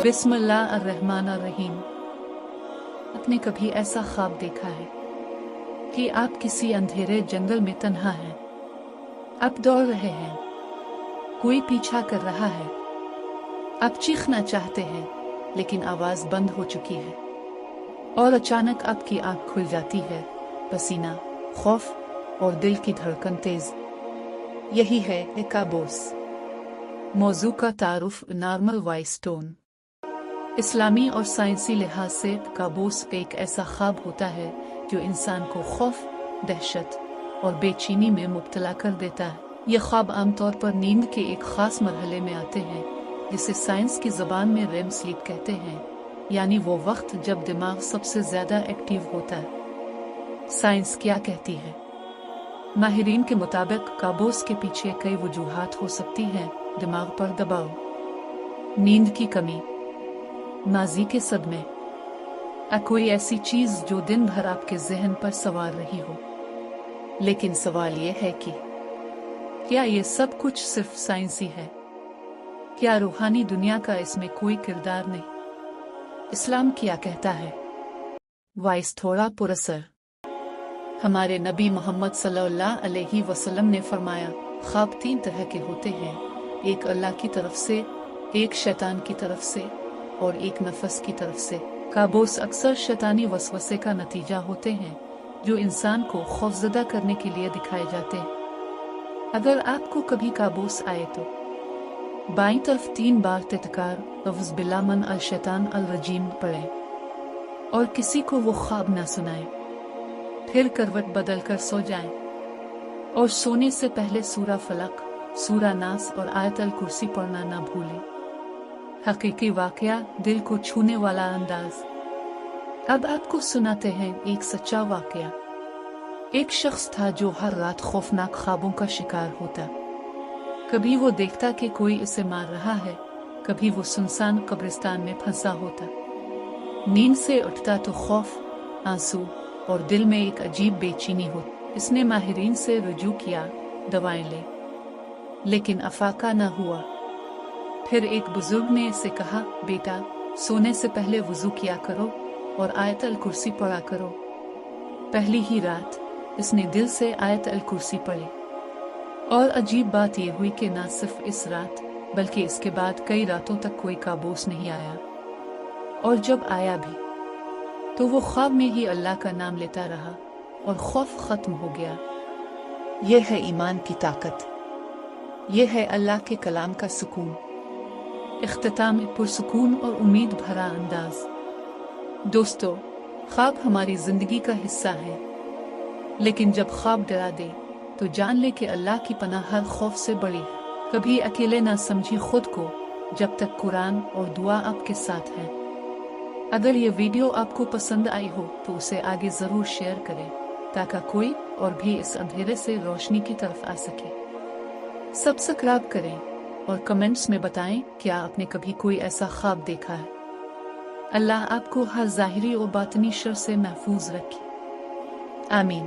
बिस्मिल्लाहिर्रहमानिर्रहीम। आपने कभी ऐसा ख्वाब देखा है कि आप किसी अंधेरे जंगल में तन्हा हैं? आप दौड़ रहे हैं, कोई पीछा कर रहा है। आप चीखना चाहते हैं लेकिन आवाज बंद हो चुकी है, और अचानक आपकी आंख खुल जाती है। पसीना, खौफ और दिल की धड़कन तेज। यही है काबूस। मौजू का तारुफ नॉर्मल वॉइस टोन। इस्लामी और साइंसी लिहाज से काबूस एक ऐसा ख्वाब होता है जो इंसान को खौफ, दहशत और बेचैनी में मुब्तला कर देता है। ये ख्वाब आमतौर पर नींद के एक खास मरहले में आते हैं, जिसे साइंस की ज़बान में रेम स्लीप कहते हैं, यानी वो वक्त जब दिमाग सबसे ज़्यादा एक्टिव होता है। साइंस क्या कहती है? माहिरीन के मुताबिक काबूस के पीछे कई वजूहात हो सकती हैं। दिमाग पर दबाव, नींद की कमी, माजी के सदमे, कोई ऐसी चीज जो दिन भर आपके जहन पर सवार रही हो। लेकिन सवाल यह है कि क्या ये सब कुछ सिर्फ साइंसी है? क्या रूहानी दुनिया का इसमें कोई किरदार नहीं? इस्लाम क्या कहता है? वाइस थोड़ा पुरअसर। हमारे नबी मोहम्मद सल्लल्लाहु अलैहि वसल्लम ने फरमाया, ख्वाब 3 तरह के होते हैं, एक अल्लाह की तरफ से, एक शैतान की तरफ से और एक नफस की तरफ से। काबूस अक्सर शैतानी वसवसे का नतीजा होते हैं जो इंसान को खौफजदा करने के लिए दिखाए जाते हैं। अगर आपको कभी काबूस आए तो बाईं तरफ 3 बार तितकार अव्ज़ बिल्लाह मन अल शैतान अल रजीम पढ़ें और किसी को वो ख्वाब न सुनाएं। फिर करवट बदल कर सो जाएं और सोने से पहले सूरा फलक, सूरा नास और आयतल कुर्सी पढ़ना ना भूलें। हकीकी वाकया, दिल को छूने वाला अंदाज। अब आपको सुनाते हैं एक सच्चा वाकया। एक शख्स था जो हर रात खौफनाक ख्वाबों का शिकार होता। कभी वो देखता कि कोई इसे मार रहा है, कभी वो सुनसान कब्रिस्तान में फंसा होता। नींद से उठता तो खौफ, आंसू और दिल में एक अजीब बेचैनी हो। इसने माहिरीन से रुजू किया, दवाएं ले, लेकिन अफाका न हुआ। फिर एक बुजुर्ग ने इसे कहा, बेटा, सोने से पहले वुजू किया करो और आयतल कुर्सी पढ़ा करो। पहली ही रात इसने दिल से आयतल कुर्सी पढ़ी, और अजीब बात यह हुई कि न सिर्फ इस रात बल्कि इसके बाद कई रातों तक कोई काबूस नहीं आया, और जब आया भी तो वो ख्वाब में ही अल्लाह का नाम लेता रहा और खौफ खत्म हो गया। यह है ईमान की ताकत, यह है अल्लाह के कलाम का सुकून। इख्तिताम में पुरसुकून और उम्मीद भरा अंदाज। दोस्तों, ख्वाब हमारी जिंदगी का हिस्सा है, लेकिन जब ख्वाब डरा दे तो जान ले कि अल्लाह की पनाह हर खौफ से बड़ी है। कभी अकेले ना समझी खुद को, जब तक कुरान और दुआ आपके साथ है। अगर ये वीडियो आपको पसंद आई हो तो उसे आगे जरूर शेयर करें, ताकि कोई और भी इस अंधेरे से रोशनी की तरफ आ सके। सब्सक्राइब करें और कमेंट्स में बताएं क्या आपने कभी कोई ऐसा ख्वाब देखा है। अल्लाह आपको हर ज़ाहिरी और बातिनी शर से महफूज रखे। आमीन।